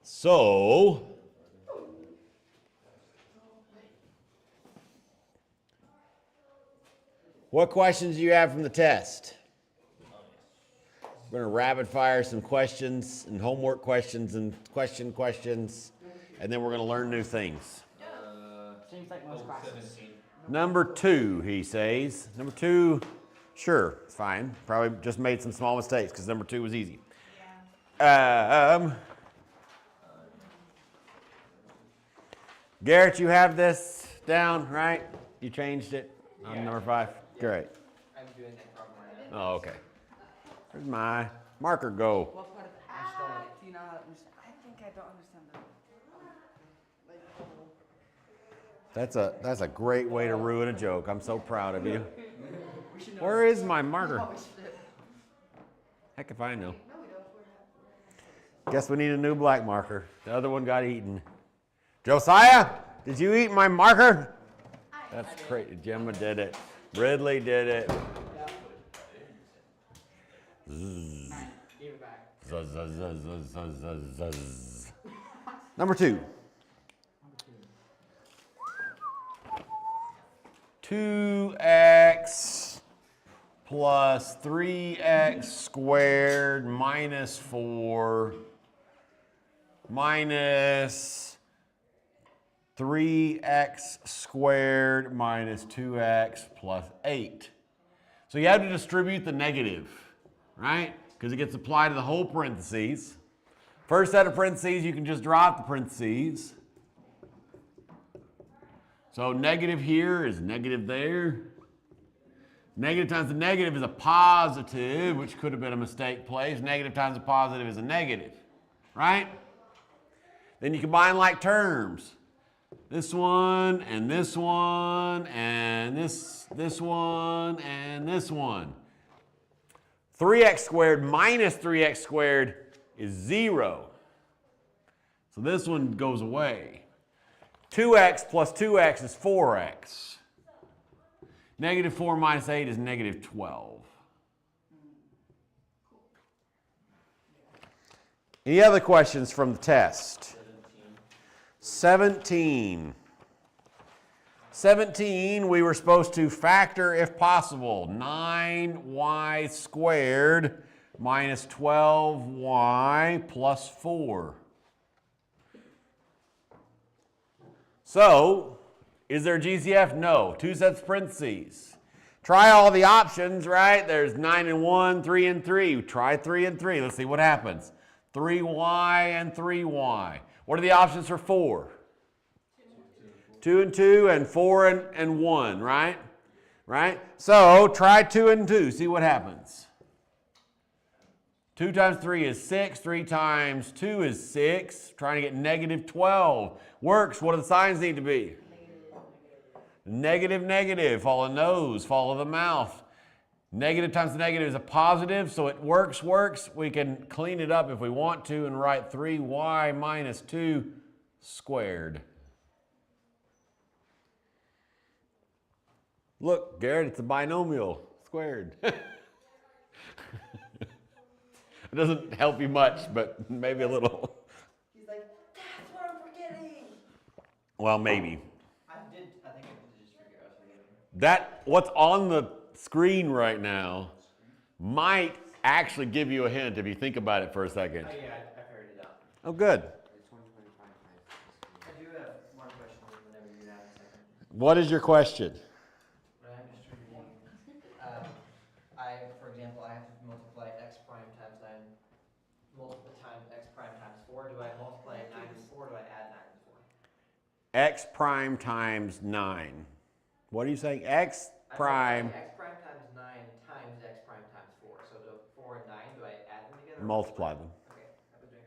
So, what questions do you have from the test? We're going to rapid fire some questions and homework questions and questions, and then we're going to learn new things. Seems like most classes. Number 2, he says. Number 2, sure, it's fine. Probably just made some small mistakes because number 2 was easy. Garrett, you have this down, right? You changed it on number 5? Yeah. Great. I'm doing that problem right now. Oh, okay. Where's my marker go? What part of do you know how to understand? I think I don't understand that. That's a great way to ruin a joke. I'm so proud of you. Where is my marker? Heck if I know. Guess we need a new black marker. The other one got eaten. Josiah, did you eat my marker? That's great. Gemma did it. Ridley did it. Zzz. Zuzz, zuzz, zuzz, zuzz, zuzz, zuzz. Number 2. 2x plus 3x squared minus 4 minus 3x squared minus 2x plus 8. So you have to distribute the negative, right? Because it gets applied to the whole parentheses. First set of parentheses, you can just drop the parentheses. So negative here is negative there. Negative times the negative is a positive, which could have been a mistake placed. Negative times a positive is a negative, right? Then you combine like terms. This one, and this one, and this one, and this one. 3x squared minus 3x squared is 0. So this one goes away. 2x plus 2x is 4x. Negative 4 minus 8 is negative 12. Any other questions from the test? 17. 17, we were supposed to factor, if possible, 9y squared minus 12y plus 4. So, is there GCF? No. 2 sets of parentheses. Try all the options, right? There's 9 and 1, 3 and 3. Try 3 and 3. Let's see what happens. 3y and 3y. What are the options for 4? 2 and 2 and 4 and 1, right? Right? So, try 2 and 2. See what happens. 2 times 3 is 6. 3 times 2 is 6. Trying to get negative 12. Works. What do the signs need to be? Negative, negative. Follow the nose. Follow the mouth. Negative times the negative is a positive, so it works. We can clean it up if we want to and write 3y minus 2 squared. Look, Garrett, it's a binomial squared. It doesn't help you much, but maybe a little. He's like, that's what I'm forgetting. Well, maybe. I think I did just figure out forgetting. That, what's on the screen right now might actually give you a hint if you think about it for a second. Oh, yeah, I figured it out. Oh, good. I do have one question whenever you have a second. What is your question? When I'm distributing, for example, I have to multiply x prime times 9 multiple times x prime times 4. Do I multiply 9 and 4 or do I add 9 and 4? X prime times 9. What are you saying? X prime. X prime times 9 times x prime times 4. So do 4 and 9, do I add them together? Multiply them. Okay, I've been doing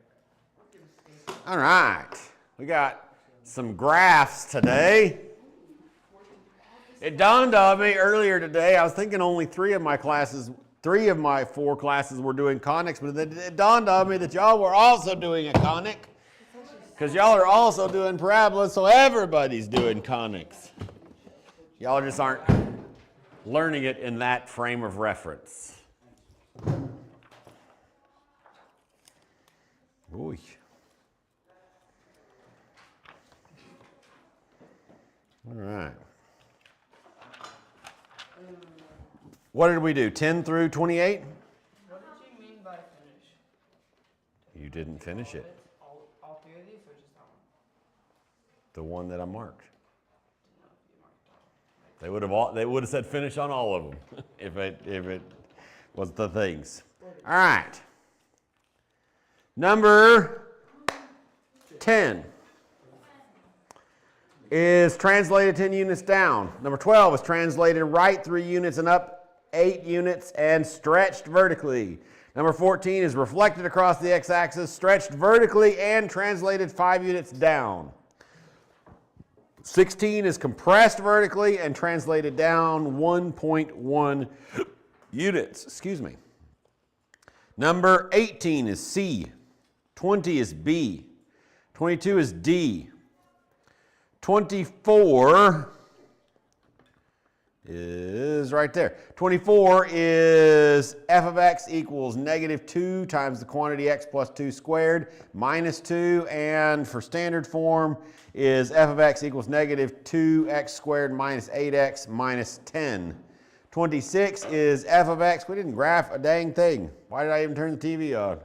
it right. All right. We got some graphs today. It dawned on me earlier today, I was thinking only 3 of my 4 classes were doing conics, but it dawned on me that y'all were also doing a conic. Because y'all are also doing parabolas, so everybody's doing conics. Y'all just aren't learning it in that frame of reference. Ooh. All right. What did we do? 10 through 28? What did you mean by finish? You didn't finish it. All three of these, or just that one? The one that I marked. Didn't know if you marked all. They would have said finish on all of them if it was the things. All right. Number 10 is translated 10 units down. Number 12 is translated right 3 units and up 8 units and stretched vertically. Number 14 is reflected across the x-axis, stretched vertically, and translated 5 units down. 16 is compressed vertically and translated down 1.1 units. Excuse me. Number 18 is C. 20 is B. 22 is D. 24 is right there. 24 is f of x equals negative 2 times the quantity x plus 2 squared minus 2. And for standard form is f of x equals negative 2x squared minus 8x minus 10. 26 is f of x. We didn't graph a dang thing. Why did I even turn the TV on?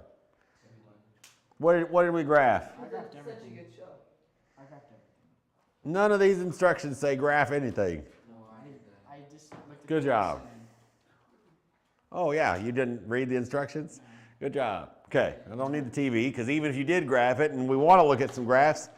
What did we graph? I graphed everything. Such a good show. I graphed everything. None of these instructions say graph anything. No, I just looked at Good the job. question. Oh yeah, you didn't read the instructions? Good job. Okay, I don't need the TV because even if you did graph it and we want to look at some graphs,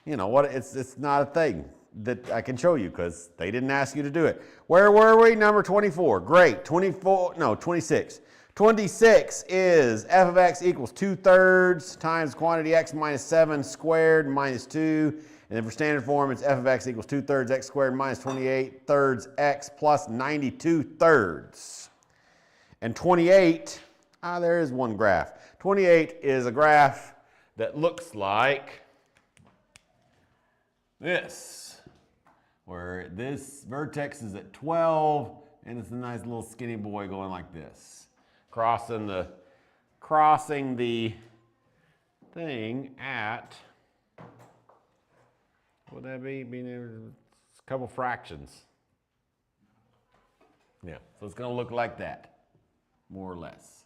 you know what? It's not a thing that I can show you because they didn't ask you to do it. Where were we? Number 24. Great. 26. 26 is f of x equals 2/3 times quantity x minus 7 squared minus 2. And then for standard form, it's f of x equals 2/3 x squared minus 28/3 x plus 92/3. And 28, there is one graph. 28 is a graph that looks like this, where this vertex is at 12, and it's a nice little skinny boy going like this, crossing the thing at, what would that be? Being a couple fractions. Yeah, so it's going to look like that, more or less.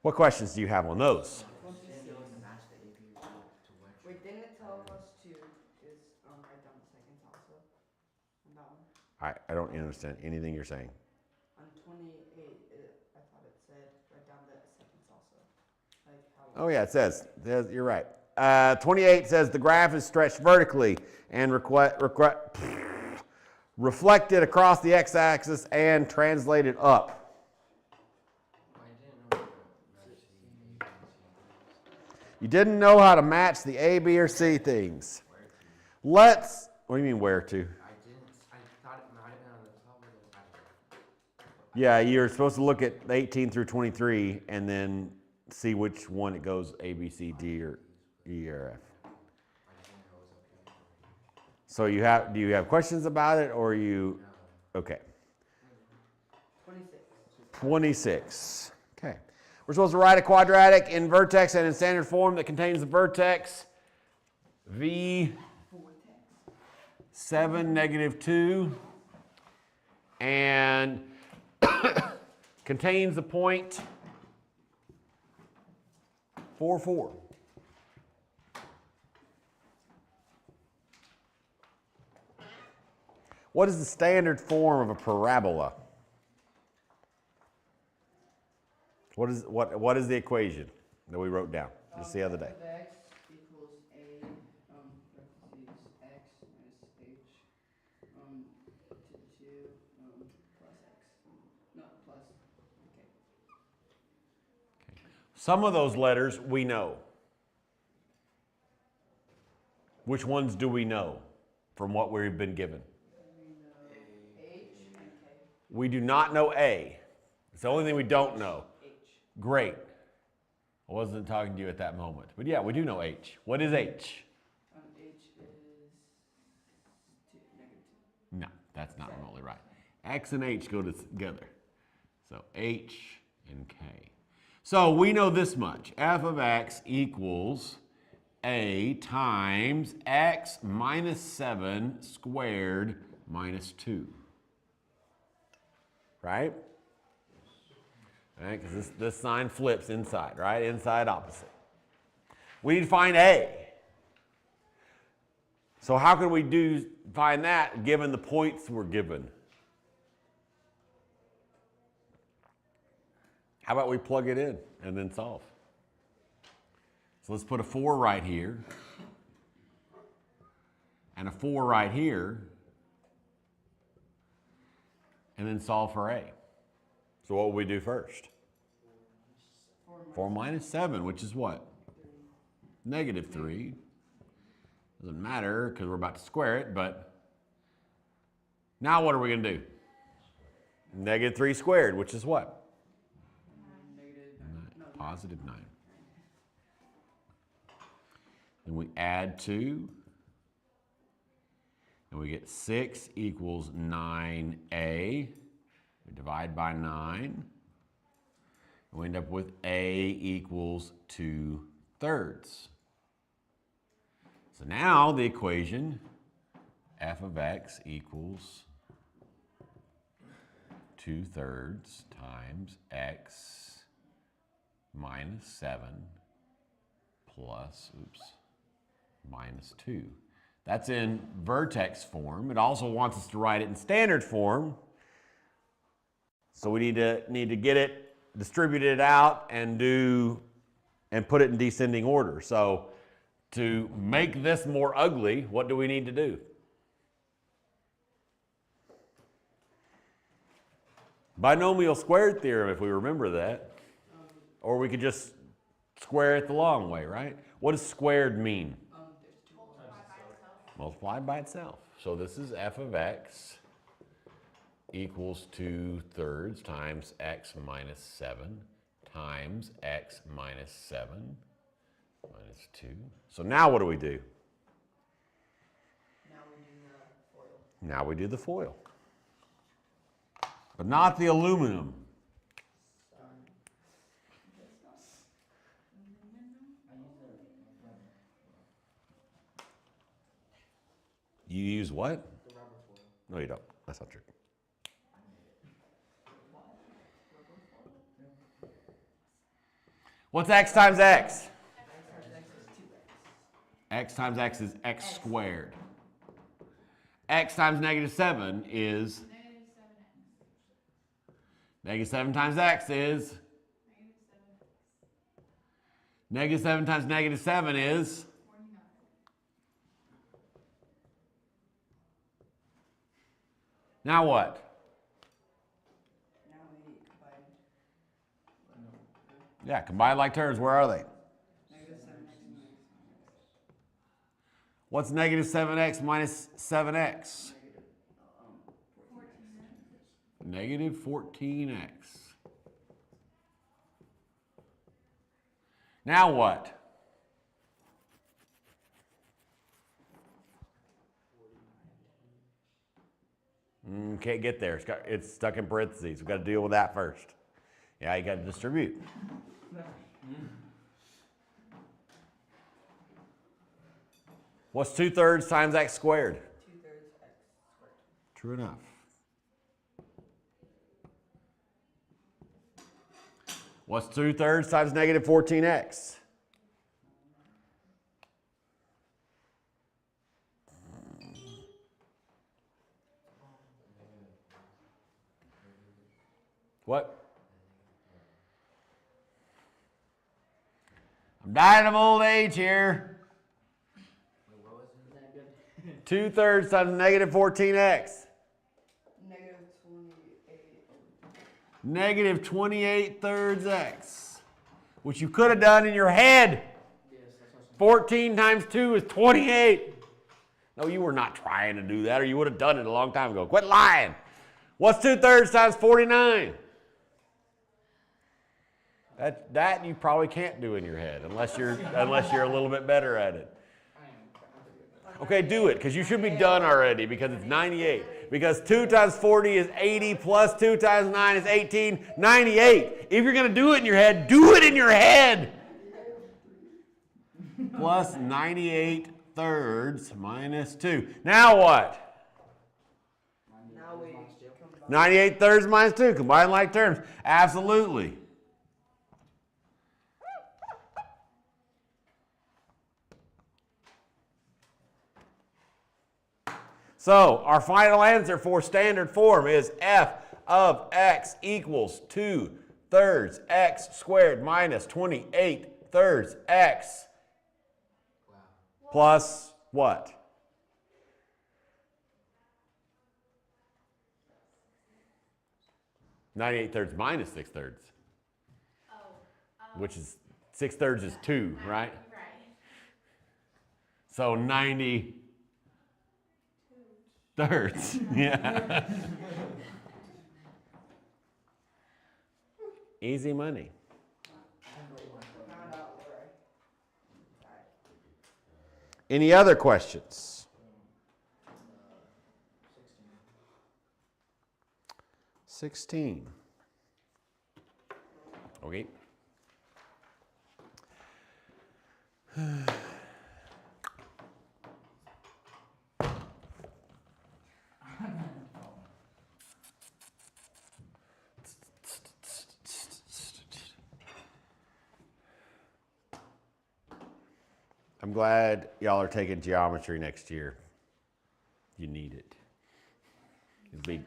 What questions do you have on those? Wait, didn't it tell us to just write down the seconds also? On that one? I don't understand anything you're saying. On 28, I thought it said write down the seconds also. Like how long? Oh yeah, it says. You're right. 28 says the graph is stretched vertically and reflected across the x-axis and translated up. You didn't know how to match the A, B, or C things. What do you mean where to? I didn't. I thought it might have been on the 12 or the Yeah, you're supposed to look at 18 through 23 and then see which one it goes A, B, C, D, or E, or F. So do you have questions about it, or you, okay. 26. 26, okay. We're supposed to write a quadratic in vertex and in standard form that contains the vertex V 7, negative 2, and contains the point 4, 4. What is the standard form of a parabola? What is the equation that we wrote down just the other day? F of x equals a parentheses x minus h to the 2 plus x. No, plus, okay. Some of those letters we know. Which ones do we know from what we've been given? We know h and k. We do not know A. It's the only thing we don't know. H. Great. I wasn't talking to you at that moment. But yeah, we do know H. What is H? H is negative 2. No, that's not remotely right. X and H go together. So H and K. So we know this much. F of X equals a times x minus 7 squared minus 2. Right? All right, because this sign flips inside, right? Inside opposite. We need to find a. So how can we find that given the points we're given? How about we plug it in and then solve? So let's put a 4 right here and a 4 right here and then solve for a. So what will we do first? 4 minus 7, which is what? Negative 3. Doesn't matter because we're about to square it, but now what are we going to do? Negative 3 squared, which is what? Positive 9. Then we add 2, and we get 6 equals 9a. We divide by 9, and we end up with a equals 2/3. So now the equation f of x equals 2/3 times x minus 7 plus, minus 2. That's in vertex form. It also wants us to write it in standard form. So we need to get it, distribute it out, and put it in descending order. So to make this more ugly, what do we need to do? Binomial squared theorem, if we remember that. Or we could just square it the long way, right? What does squared mean? Multiplied by itself. So this is f of x equals 2/3 times x minus 7 times x minus 7 minus 2. So now what do we do? Now we do the foil. But not the aluminum. You use what? The rubber foil. No, you don't. That's not true. What's x times x? X times x is x squared. X times negative 7 is? Negative 7 times x is? Negative 7 times negative 7 is? Now what? Now we combine. Yeah, combined like terms. Where are they? Negative 7x minus 7x. What's negative 7x minus 7x? Negative 14x. Now what? Can't get there. It's stuck in parentheses. We've got to deal with that first. Yeah, you got to distribute. What's 2/3 times x squared? 2/3 x squared. True enough. What's 2/3 times negative 14x? What? I'm dying of old age here. 2/3 times negative 14x. Negative 28. Negative 28/3 x. Which you could have done in your head. 14 times 2 is 28. No, you were not trying to do that, or you would have done it a long time ago. Quit lying. What's 2/3 times 49? That you probably can't do in your head unless you're a little bit better at it. Okay, do it, because you should be done already, because it's 98. Because 2 times 40 is 80, plus 2 times 9 is 18, 98. If you're going to do it in your head, do it in your head. plus 98 thirds minus 2. Now what? Now we 98 thirds minus 2. Combine like terms. Absolutely. So our final answer for standard form is f of x equals 2 thirds x squared minus 28 thirds x plus what? $98 thirds minus 6 thirds. Which is 6 thirds is 2, right? So 90 thirds. Yeah. Easy money. Any other questions? 16. Okay. I'm glad y'all are taking geometry next year. You need it.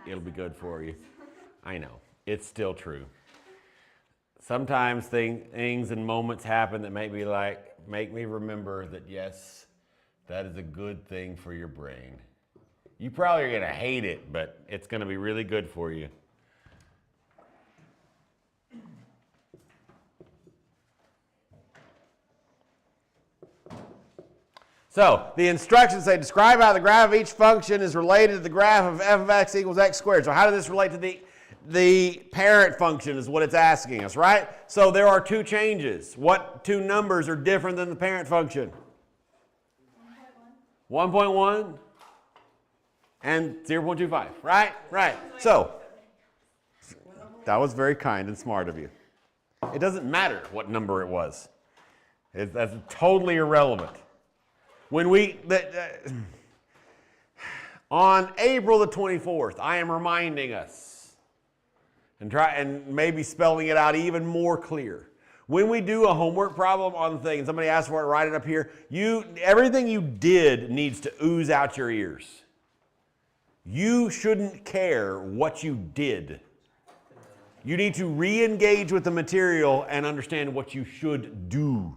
It'll be good for you. I know. It's still true. Sometimes things and moments happen that make me remember that yes, that is a good thing for your brain. You probably are going to hate it, but it's going to be really good for you. So the instructions say describe how the graph of each function is related to the graph of f of x equals x squared. So how does this relate to the parent function is what it's asking us, right? So there are two changes. What two numbers are different than the parent function? 1.1 and 0.25, right? Right. So that was very kind and smart of you. It doesn't matter what number it was. That's totally irrelevant. When on April the 24th, I am reminding us and maybe spelling it out even more clear. When we do a homework problem on the thing, and somebody asks for it, write it up here. Everything you did needs to ooze out your ears. You shouldn't care what you did. You need to re-engage with the material and understand what you should do.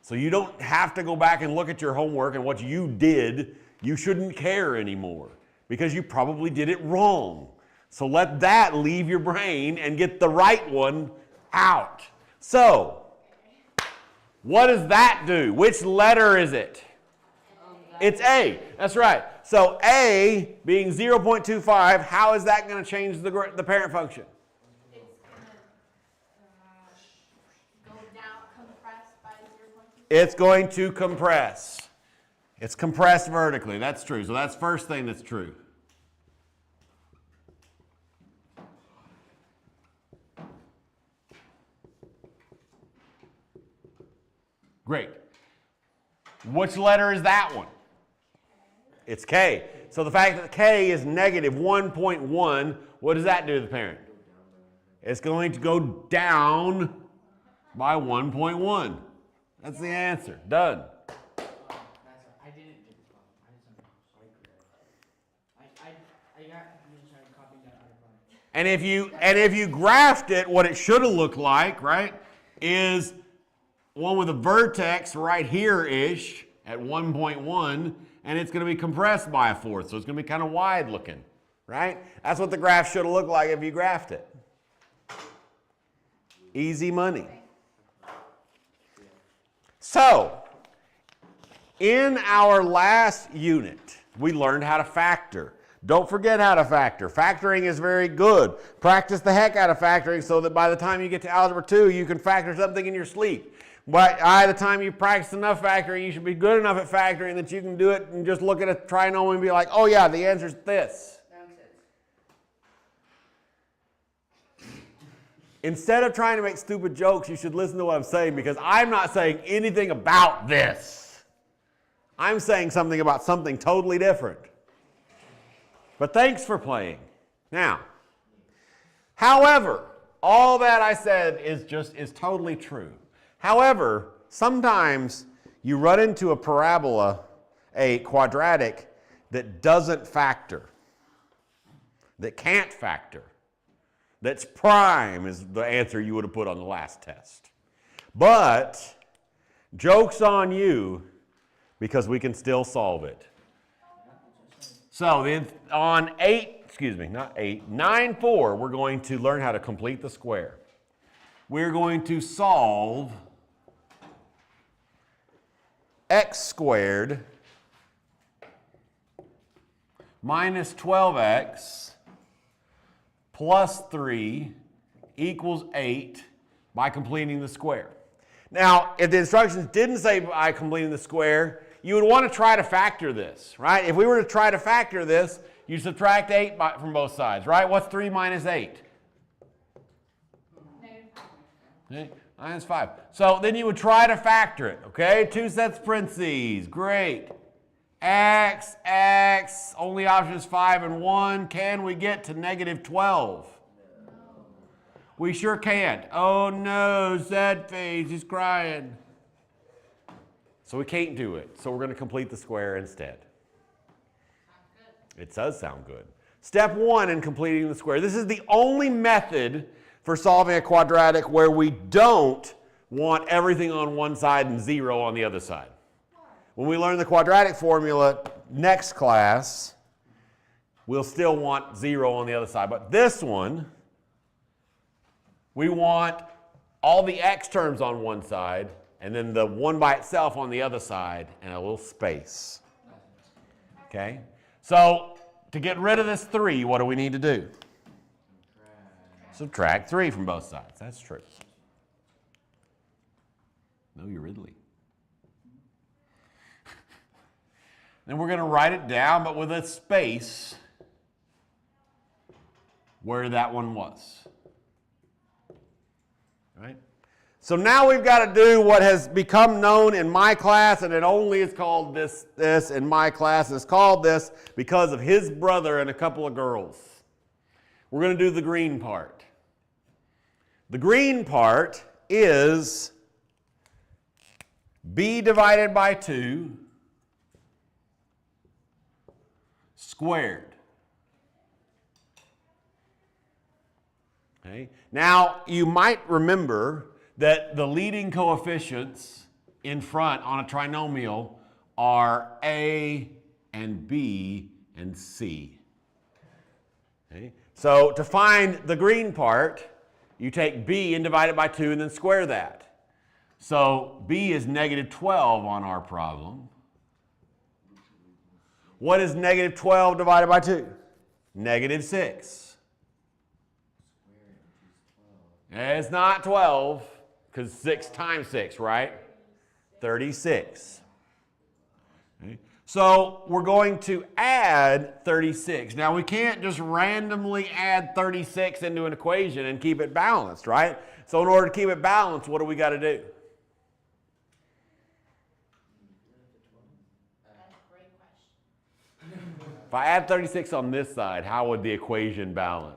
So you don't have to go back and look at your homework and what you did. You shouldn't care anymore because you probably did it wrong. So let that leave your brain and get the right one out. So, what does that do? Which letter is it? It's A. That's right. So A being 0.25, how is that going to change the parent function? It's going to compress. It's compressed vertically. That's true. So that's first thing that's true. Great. Which letter is that one? It's K. So the fact that K is negative 1.1, what does that do to the parent? It's going to go down by 1.1. That's the answer. Done. I didn't do this problem. I did something I got confused trying to copy that out of one. And if you graphed it, what it should have looked like, right, is one with a vertex right here-ish at 1.1, and it's going to be compressed by a fourth, so it's going to be kind of wide looking, right? That's what the graph should have looked like if you graphed it. Easy money. So, in our last unit, we learned how to factor. Don't forget how to factor. Factoring is very good. Practice the heck out of factoring so that by the time you get to Algebra 2, you can factor something in your sleep. By the time you practice enough factoring, you should be good enough at factoring that you can do it and just look at a trinomial and be like, oh yeah, the answer's this. instead of trying to make stupid jokes, you should listen to what I'm saying, because I'm not saying anything about this. I'm saying something about something totally different. But thanks for playing. Now, however, all that I said is totally true. However, sometimes you run into a parabola, a quadratic, that doesn't factor, that can't factor, that's prime is the answer you would have put on the last test. But joke's on you, because we can still solve it. So on 9-4, we're going to learn how to complete the square. We're going to solve x squared minus 12x plus 3 equals 8 by completing the square. Now, if the instructions didn't say by completing the square, you would want to try to factor this, right? If we were to try to factor this, you subtract 8 from both sides, right? What's 3 minus 8? Okay, minus 5. So then you would try to factor it, okay? 2 sets parentheses, great. X, only option is 5 and 1. Can we get to negative 12? No. We sure can't. Oh no, sad face, he's crying. So we can't do it. So we're going to complete the square instead. It does sound good. Step 1 in completing the square. This is the only method for solving a quadratic where we don't want everything on one side and 0 on the other side. When we learn the quadratic formula next class, we'll still want 0 on the other side. But this one, we want all the x terms on one side, and then the 1 by itself on the other side, and a little space. Okay? So, to get rid of this 3, what do we need to do? Subtract 3 from both sides. That's true. No, you're Ridley. Then we're going to write it down, but with a space where that one was. Right? So now we've got to do what has become known in my class, and it only is called this in my class. It's called this because of his brother and a couple of girls. We're going to do the green part. The green part is b divided by 2 squared. Okay. Now, you might remember that the leading coefficients in front on a trinomial are a and b and c. Okay. So to find the green part, you take b and divide it by 2 and then square that. So b is negative 12 on our problem. What is negative 12 divided by 2? Negative 6. It's not 12, because 6 times 6, right? 36. Okay. So we're going to add 36. Now we can't just randomly add 36 into an equation and keep it balanced, right? So in order to keep it balanced, what do we got to do? If I add 36 on this side, how would the equation balance?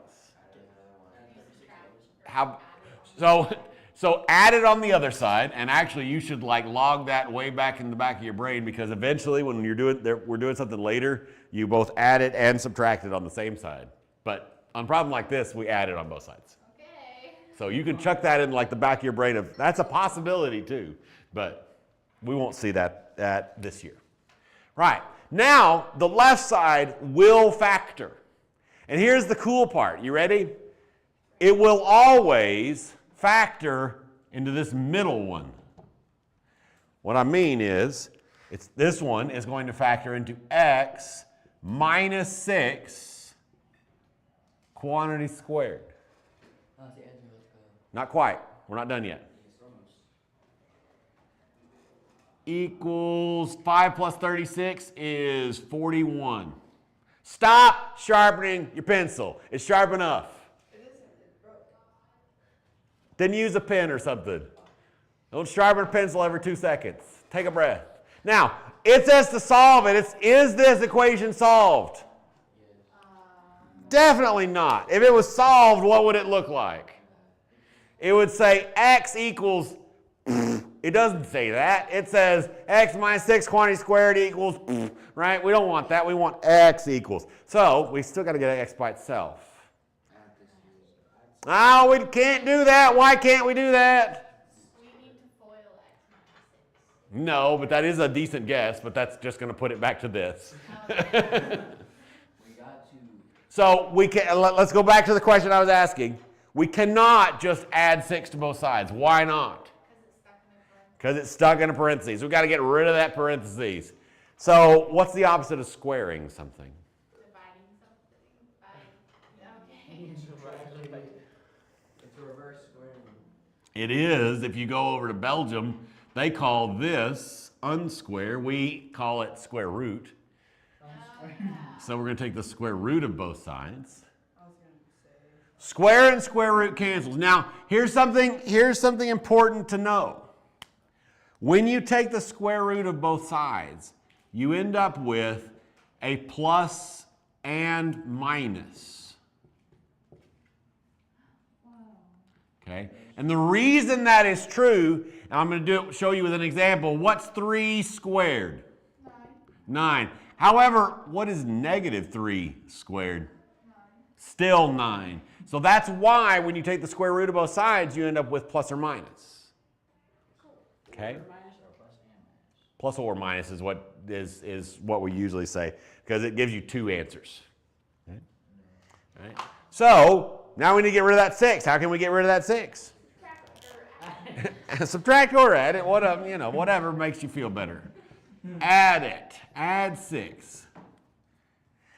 So add it on the other side, and actually you should like log that way back in the back of your brain, because eventually when we're doing something later, you both add it and subtract it on the same side. But on a problem like this, we add it on both sides. Okay. So you can chuck that in like the back of your brain of that's a possibility too, but we won't see that this year. Right. Now, the left side will factor. And here's the cool part. You ready? It will always factor into this middle one. What I mean is, this one is going to factor into x minus 6 quantity squared. Not quite. We're not done yet. Equals 5 plus 36 is 41. Stop sharpening your pencil. It's sharp enough. Then use a pen or something. Don't sharpen a pencil every 2 seconds. Take a breath. Now, it says to solve it. Is this equation solved? Definitely not. If it was solved, what would it look like? It would say x equals, it doesn't say that. It says x minus 6 quantity squared equals, right? We don't want that. We want x equals. So we still got to get x by itself. Oh, we can't do that. Why can't we do that? We need to FOIL x minus 6. No, but that is a decent guess, but that's just going to put it back to this. So we can, let's go back to the question I was asking. We cannot just add 6 to both sides. Why not? Because it's stuck in a parentheses. We've got to get rid of that parentheses. So what's the opposite of squaring something? Dividing something by, okay. It's a reverse squaring. It is. If you go over to Belgium, they call this unsquare. We call it square root. So we're going to take the square root of both sides. I was going to say. Square and square root cancels. Now, here's something important to know. When you take the square root of both sides, you end up with a plus and minus. Okay? And the reason that is true, and I'm going to show you with an example, what's 3 squared? 9. However, what is negative 3 squared? 9. Still 9. So that's why when you take the square root of both sides, you end up with plus or minus. Okay? Plus or minus is what we usually say, because it gives you 2 answers. Okay? All right. So now we need to get rid of that 6. How can we get rid of that 6? Subtract or add it. Whatever makes you feel better. Add it. Add 6.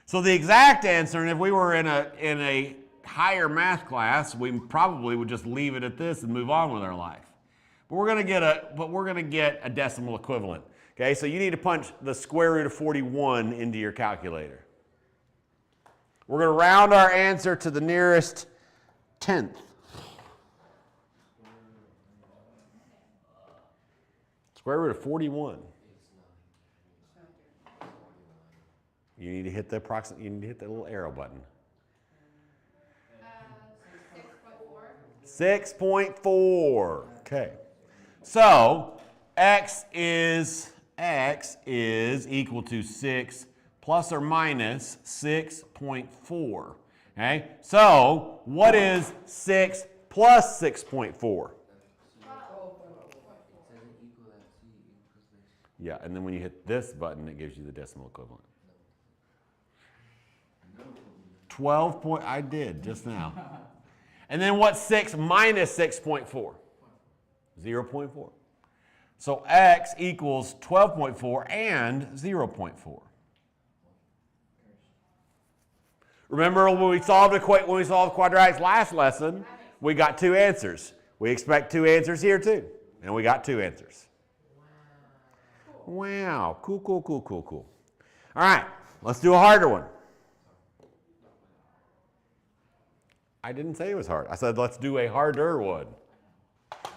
So the exact answer, and if we were in a higher math class, we probably would just leave it at this and move on with our life. But we're going to get a decimal equivalent. Okay, so you need to punch the square root of 41 into your calculator. We're going to round our answer to the nearest tenth. Square root of 41. You need to hit the approximate. You need to hit the little arrow button. 6.4. 6.4. Okay. So x is equal to 6 plus or minus 6.4. Okay. So what is 6 plus 6.4? Yeah, and then when you hit this button, it gives you the decimal equivalent. 12 I did just now. And then what's 6 minus 6.4? 0.4. So x equals 12.4 and 0.4. Remember when we solved quadratics last lesson, we got 2 answers. We expect 2 answers here too. And we got 2 answers. Wow. Cool. All right, let's do a harder one. I didn't say it was hard. I said let's do a harder one.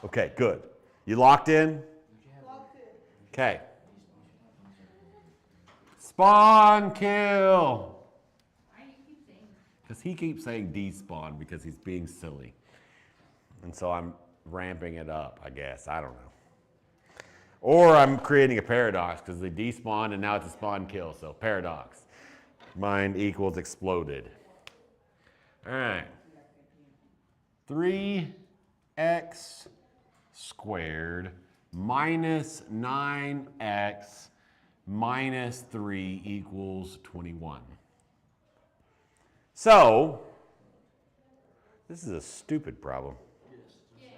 Okay, good. You locked in? Locked in. Okay. Spawn kill. Why do you keep saying that? Because he keeps saying despawn because he's being silly. And so I'm ramping it up, I guess. I don't know. Or I'm creating a paradox because they despawned and now it's a spawn kill. So paradox. Mind equals exploded. All right. 3x squared minus 9x minus 3 equals 21. So, this is a stupid problem. Yeah.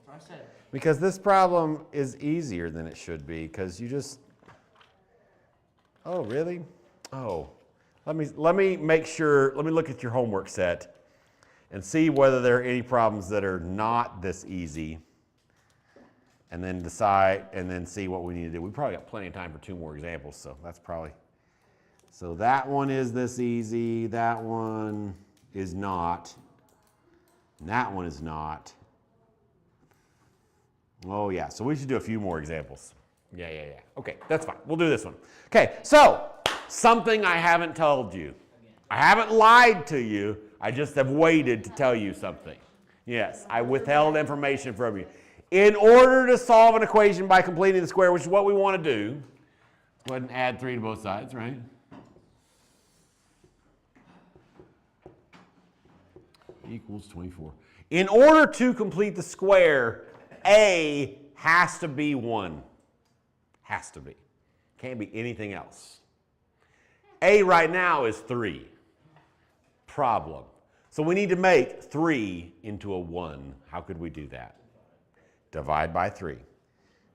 That's what I said. Because this problem is easier than it should be, because you just, oh, really? Oh, let me make sure, let me look at your homework set and see whether there are any problems that are not this easy, and then decide, and then see what we need to do. We probably got plenty of time for 2 more examples, so that's probably, so that one is this easy, that one is not, and that one is not. Oh, yeah. So we should do a few more examples. Yeah. Okay, that's fine. We'll do this one. Okay, so something I haven't told you. I haven't lied to you. I just have waited to tell you something. Yes, I withheld information from you. In order to solve an equation by completing the square, which is what we want to do, go ahead and add 3 to both sides, right? Equals 24. In order to complete the square, A has to be 1. Has to be. Can't be anything else. A right now is 3. Problem. So we need to make 3 into a 1. How could we do that? Divide by 3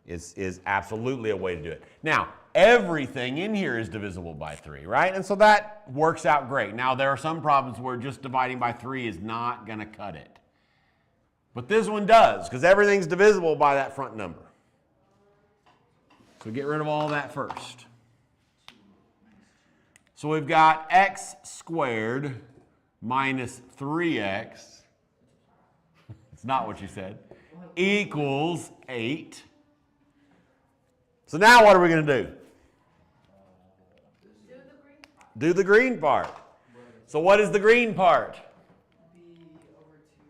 is absolutely a way to do it. Now, everything in here is divisible by 3, right? And so that works out great. Now, there are some problems where just dividing by 3 is not going to cut it. But this one does, because everything's divisible by that front number. So get rid of all that first. So we've got x squared minus 3x. It's not what you said. Equals 8. So now what are we going to do? Do the green part. So what is the green part? B over 2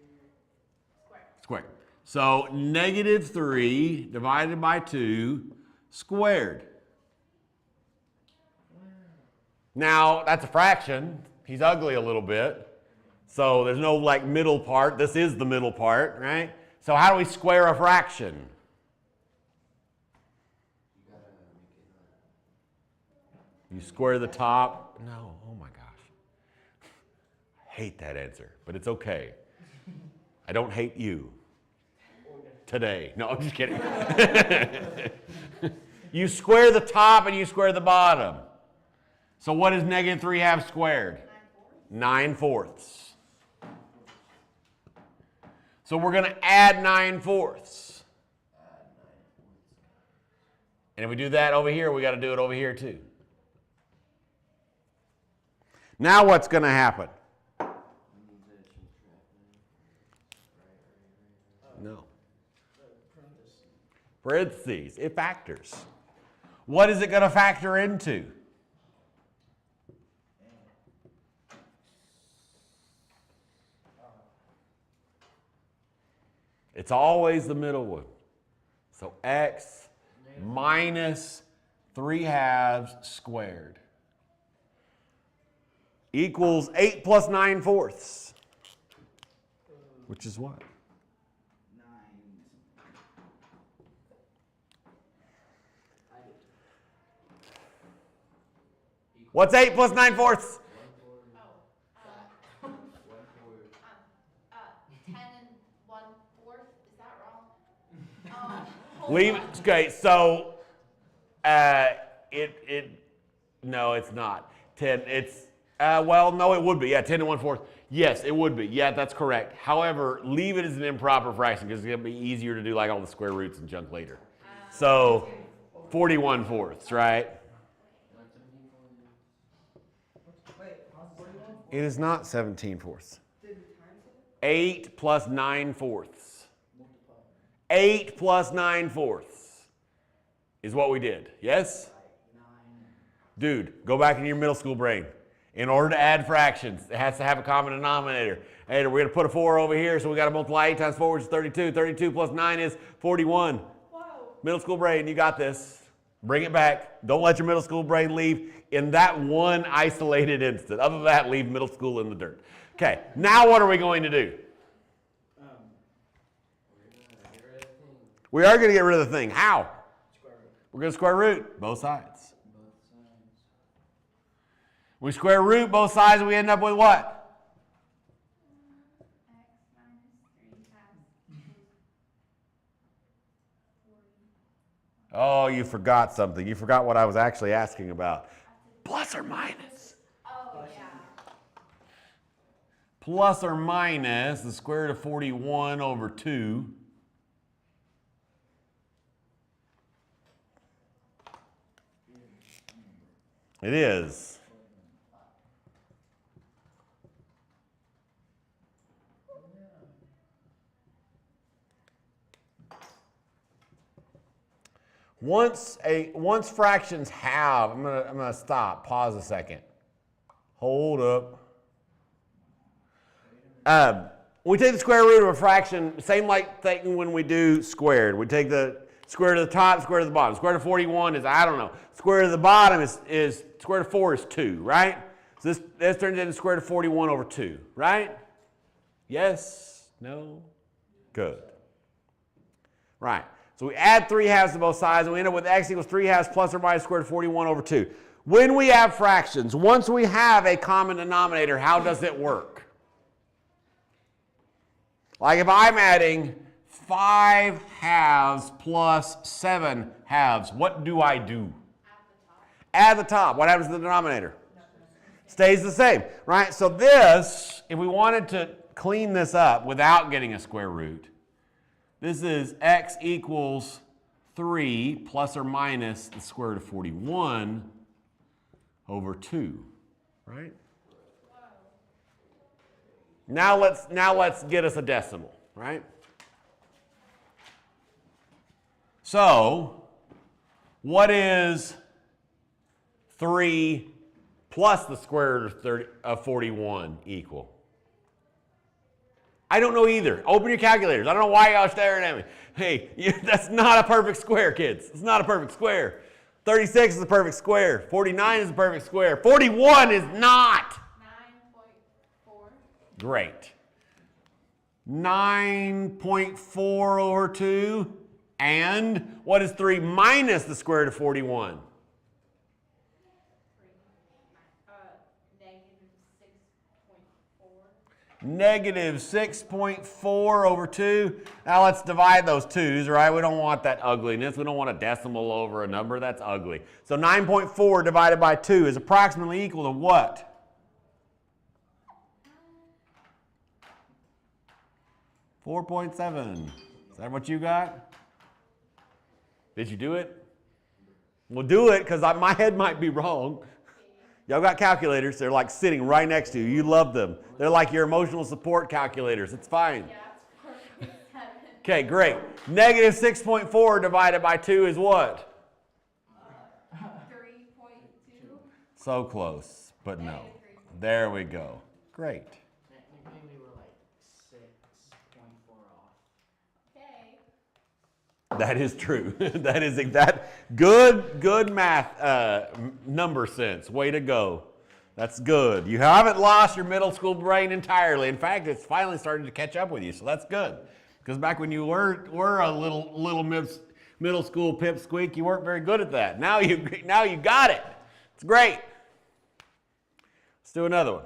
Squared. So negative 3 divided by 2 squared. Now, that's a fraction. He's ugly a little bit. So there's no like middle part. This is the middle part, right? So how do we square a fraction? You square the top. No, oh my gosh. I hate that answer, but it's okay. I don't hate you. Today. No, I'm just kidding. You square the top and you square the bottom. So what is negative 3 halves squared? 9/4. So we're going to add 9/4. And if we do that over here, we got to do it over here too. Now what's going to happen? No. Parentheses. It factors. What is it going to factor into? It's always the middle one. So x minus 3 halves squared equals 8 plus 9/4, which is what? 9. What's 8 plus 9/4? 10 and 1/4. Is that wrong? Leave. Okay, so no, it's not 10. It's well, no, it would be. Yeah, 10 and 1/4. Yes, it would be. Yeah, that's correct. However, leave it as an improper fraction because it's gonna be easier to do like all the square roots and junk later. So 41/4, right? It is not 17/4. 8 plus 9/4. 8 plus 9/4 is what we did. Yes? Dude, go back in your middle school brain. In order to add fractions, it has to have a common denominator. Hey, we're going to put a 4 over here, so we got to multiply 8 times 4, which is 32. 32 plus 9 is 41. Whoa. Middle school brain, you got this. Bring it back. Don't let your middle school brain leave in that one isolated instant. Other than that, leave middle school in the dirt. Okay, now what are we going to do? We are going to get rid of the thing. How? We're going to square root both sides. We square root both sides and we end up with what? X minus 3 halves equals 40. Oh, you forgot something. You forgot what I was actually asking about. Plus or minus. Oh, yeah. Plus or minus the square root of 41 over 2. It is. Once fractions have, I'm gonna stop, pause a second. Hold up. We take the square root of a fraction, same like thing when we do squared. We take the square root of the top, square root of the bottom. Square root of 41 is, I don't know. Square root of the bottom is square root of 4 is 2, right? So this turns into square root of 41 over 2, right? Yes? No? Good. Right. So we add 3 halves to both sides, and we end up with x equals 3 halves plus or minus square root of 41 over 2. When we have fractions, once we have a common denominator, how does it work? Like if I'm adding 5 halves plus 7 halves, what do I do? Add the top. What happens to the denominator? Stays the same, right? So this, if we wanted to clean this up without getting a square root, this is x equals 3 plus or minus the square root of 41 over 2, right? Now let's get us a decimal, right? So, what is 3 plus the square root of 41 equal? I don't know either. Open your calculators. I don't know why y'all are staring at me. Hey, that's not a perfect square, kids. It's not a perfect square. 36 is a perfect square. 49 is a perfect square. 41 is not. 9.4. Great. 9.4 over 2. And what is 3 minus the square root of 41? Negative 6.4. Negative 6.4 over 2. Now let's divide those 2's, right? We don't want that ugliness. We don't want a decimal over a number. That's ugly. So 9.4 divided by 2 is approximately equal to what? $4.7. Is that what you got? Did you do it? Well, do it, because my head might be wrong. Y'all got calculators. They're like sitting right next to you. You love them. They're like your emotional support calculators. It's fine. Yeah, it's 4.7. Okay, great. Negative 6.4 divided by 2 is what? 3.2. So close, but no. Negative 3.2. There we go. Great. Technically, we were like 6.4 off. Okay. That is true. That is that good math number sense. Way to go. That's good. You haven't lost your middle school brain entirely. In fact, it's finally starting to catch up with you, so that's good. Because back when you were a little middle school pipsqueak, you weren't very good at that. Now you got it. It's great. Let's do another one.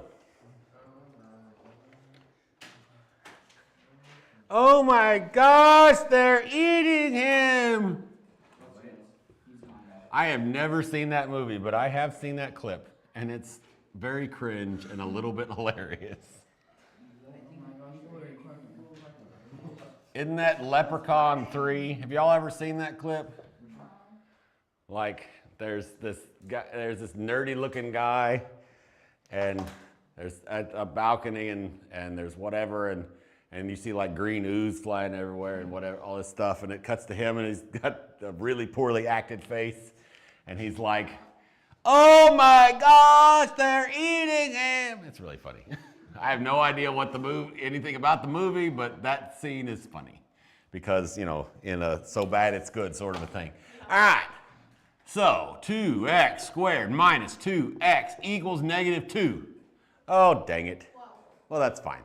Oh my gosh, they're eating him. I have never seen that movie, but I have seen that clip, and it's very cringe and a little bit hilarious. Isn't that Leprechaun 3? Have y'all ever seen that clip? Like, there's this nerdy looking guy, and there's a balcony, and there's whatever, and you see like green ooze flying everywhere and whatever, all this stuff, and it cuts to him, and he's got a really poorly acted face, and he's like, "Oh my gosh, they're eating him!" It's really funny. I have no idea anything about the movie, but that scene is funny because, in a so bad it's good sort of a thing. All right. So 2x squared minus 2x equals negative 2. Oh, dang it. Well, that's fine.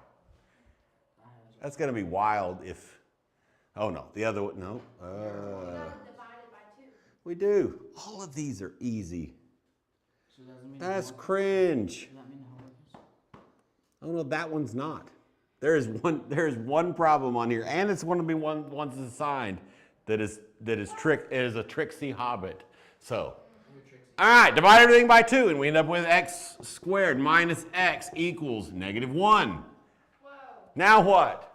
That's going to be wild if, oh no, the other one, no. Divided by 2. We do. All of these are easy. So does it mean That's cringe. Does that mean the homework is? Oh no, that one's not. There is one problem on here, and it's going to be one once it's assigned that is a tricksy hobbit. So, all right, divide everything by 2, and we end up with x squared minus x equals negative 1. Whoa. Now what?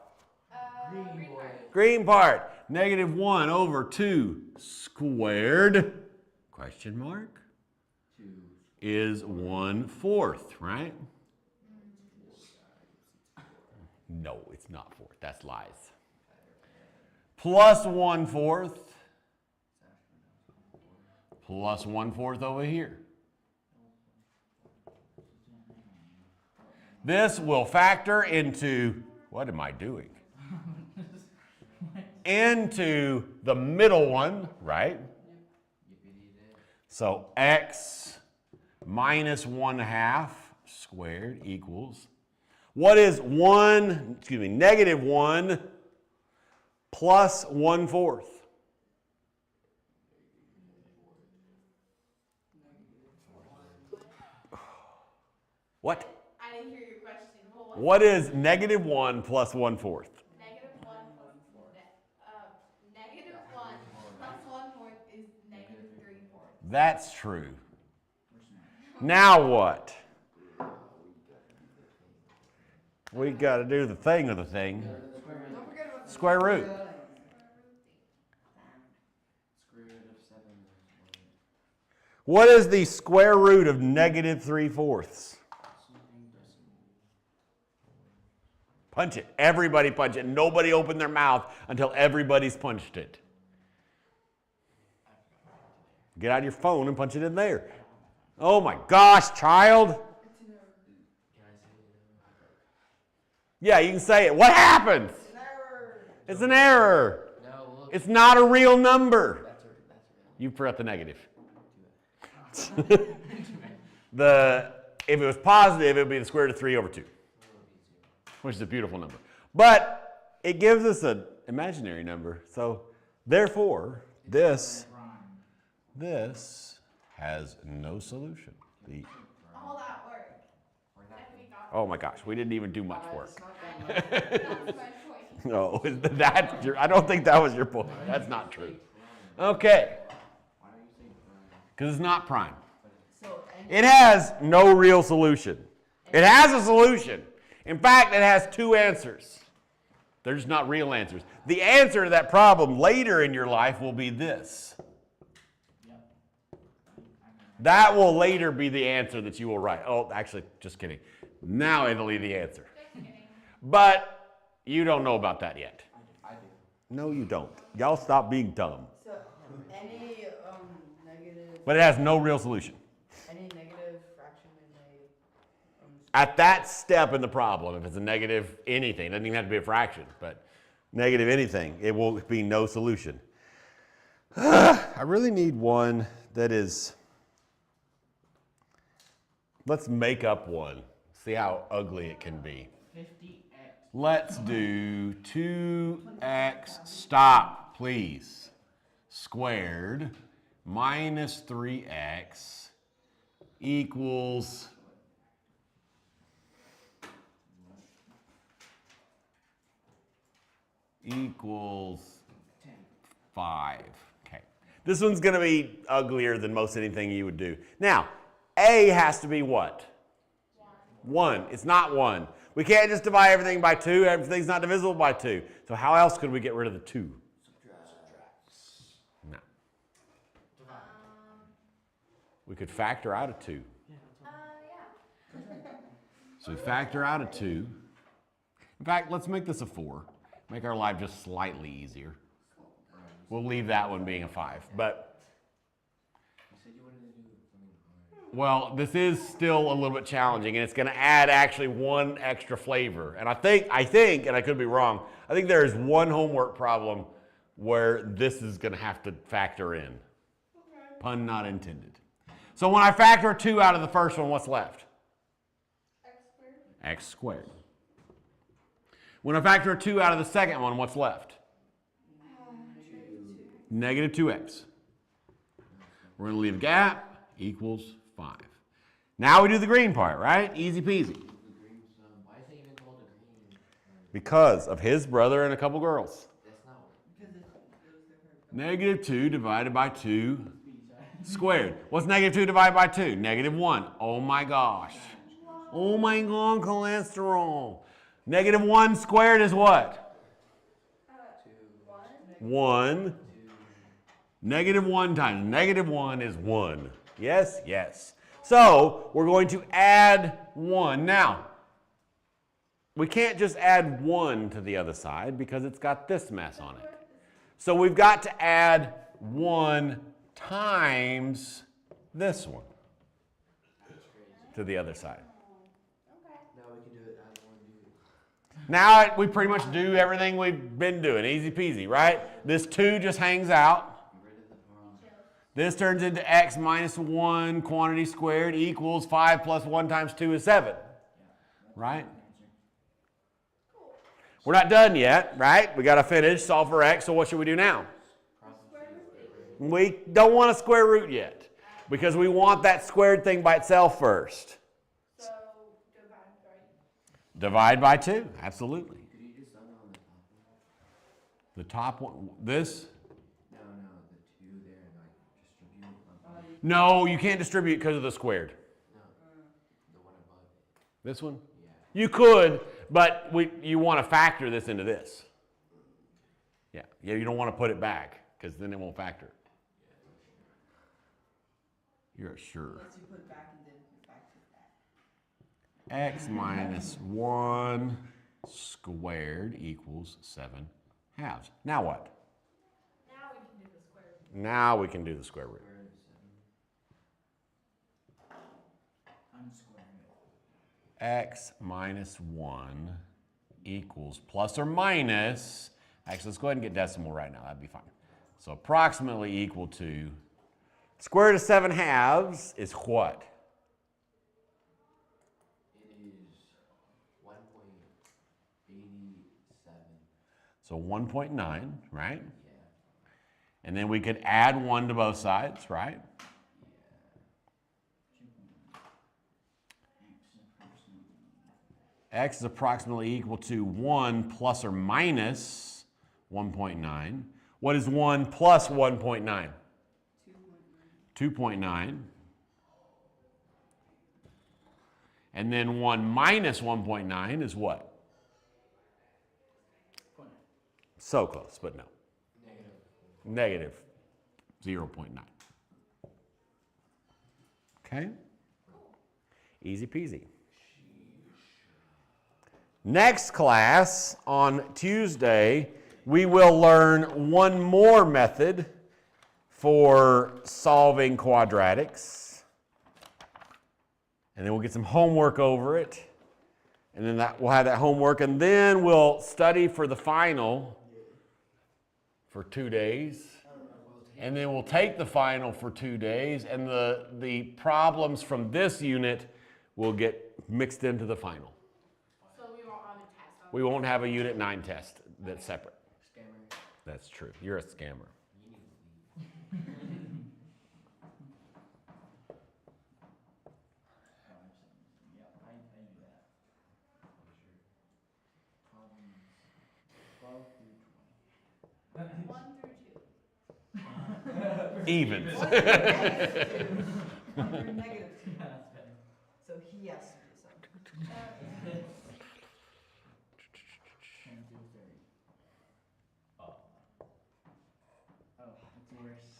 Green part. Green part. Negative 1 over 2 squared, question mark, is 1/4, right? No, it's not 4th. That's lies. Plus 1/4 plus 1/4 over here. This will factor into, what am I doing? Into the middle one, right? So x minus 1/2 squared equals, what is negative 1 plus 1/4? What? I didn't hear your question. What is negative 1 plus 1/4? Negative 1 plus 1/4 is negative 3/4. That's true. Now what? We got to do the thing of the thing. Don't forget about the Square root. Square root of 7. What is the square root of negative 3/4? Punch it. Everybody punch it. Nobody open their mouth until everybody's punched it. Get out your phone and punch it in there. Oh my gosh, child. Yeah, you can say it. What happens? It's an error. It's an error. No, look. It's not a real number. That's a You forgot the negative. If it was positive, it would be the square root of 3 over 2, which is a beautiful number. But it gives us an imaginary number. So therefore, this has no solution. All that work. That we got. Oh my gosh, we didn't even do much work. That's my point. No, I don't think that was your point. That's not true. Okay. Because it's not prime. So, It has no real solution. It has a solution. In fact, it has two answers. They're just not real answers. The answer to that problem later in your life will be this. That will later be the answer that you will write. Oh, actually, just kidding. Now it'll be the answer. Just kidding. But you don't know about that yet. I do. No, you don't. Y'all stop being dumb. so any negative But it has no real solution. fraction in a At that step in the problem, if it's a negative anything, it doesn't even have to be a fraction, but negative anything, it will be no solution. I really need one that is, let's make up one. See how ugly it can be. 50x. Let's do 2x, stop, please, squared minus 3x equals equals 5. Okay. This one's going to be uglier than most anything you would do. Now, A has to be what? 1. It's not 1. We can't just divide everything by 2. Everything's not divisible by 2. So how else could we get rid of the 2? No. We could factor out a 2. Yeah. So we factor out a 2. In fact, let's make this a 4. Make our life just slightly easier. We'll leave that one being a 5. But, well, this is still a little bit challenging, and it's going to add actually one extra flavor. And I think, and I could be wrong, I think there is one homework problem where this is going to have to factor in. Pun not intended. So when I factor 2 out of the first one, what's left? X squared. X squared. When I factor 2 out of the second one, what's left? Negative 2x. We're going to leave a gap, equals 5. Now we do the green part, right? Easy peasy. Why is it even called a green? Because of his brother and a couple girls. That's not what. Negative 2 divided by 2 squared. What's negative 2 divided by 2? Negative 1. Oh my gosh. Oh my god, cholesterol. Negative 1 squared is what? 1. Negative 1 times negative 1 is 1. Yes, yes. So we're going to add 1. Now, we can't just add 1 to the other side because it's got this mess on it. So we've got to add 1 times this one That's crazy. to the other side. Okay. Now we can do it as one dude. Now we pretty much do everything we've been doing. Easy peasy, right? This 2 just hangs out. Get rid of the pawn. This turns into x minus 1 quantity squared equals 5 plus 1 times 2 is 7. Right? We're not done yet, right? We got to finish, solve for x. So what should we do now? We don't want a square root yet because we want that squared thing by itself first. So divide by. Divide by 2, absolutely. Could you just done it on the top one? The top one, this? No, the 2 there and like distribute. No, you can't distribute because of the squared. No, the one above it. This one? Yeah. You could, but you want to factor this into this. Yeah, you don't want to put it back because then it won't factor. You're sure. Unless you put it back and then factor it back. X minus 1 squared equals 7 halves. Now what? Now we can do the square root. Now we can do the square root. Square root of 7. I'm squaring it. X minus 1 equals plus or minus, actually let's go ahead and get decimal right now, that'd be fine. So approximately equal to, square root of 7 halves is what? It is 1.87. So 1.9, right? Yeah. And then we could add 1 to both sides, right? X is approximately equal to 1 plus or minus 1.9. What is 1 plus 1.9? 2.9. And then 1 minus 1.9 is what? So close, but no. Negative 0.9. Okay? Easy peasy. Next class on Tuesday, we will learn one more method for solving quadratics. And then we'll get some homework over it. And then we'll have that homework. And then we'll study for the final for 2 days. And then we'll take the final for 2 days. And the problems from this unit will get mixed into the final. So we won't have a test on We won't have a Unit 9 test that's separate. Scammer. That's true. You're a scammer. You need to leave. Yeah, I do that. Problems 12 through 20. 1 through 2. Evens. Under negative 2. So he has to do something. 10 through 30. Oh, it's worse.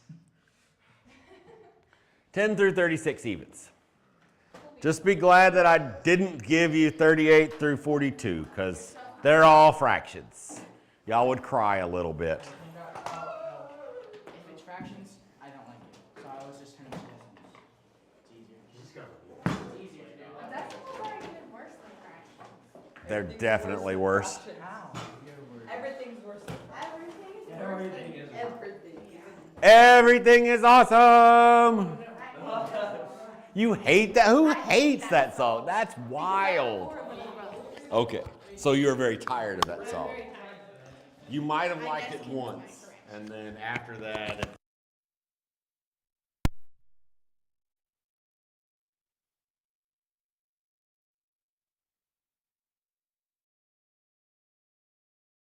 10 through 36 evens. Just be glad that I didn't give you 38 through 42 because they're all fractions. Y'all would cry a little bit. No. If it's fractions, I don't like it. So I was just turning to decimals. It's easier. It's easier to do that. Decimals are even worse than fractions. They're definitely worse. How? Everything's worse than Everything is worse Everything than is everything. Everything is awesome. You hate that? Who hates that song? That's wild. Okay, so you're very tired of that song. You might have liked it once, and then after that,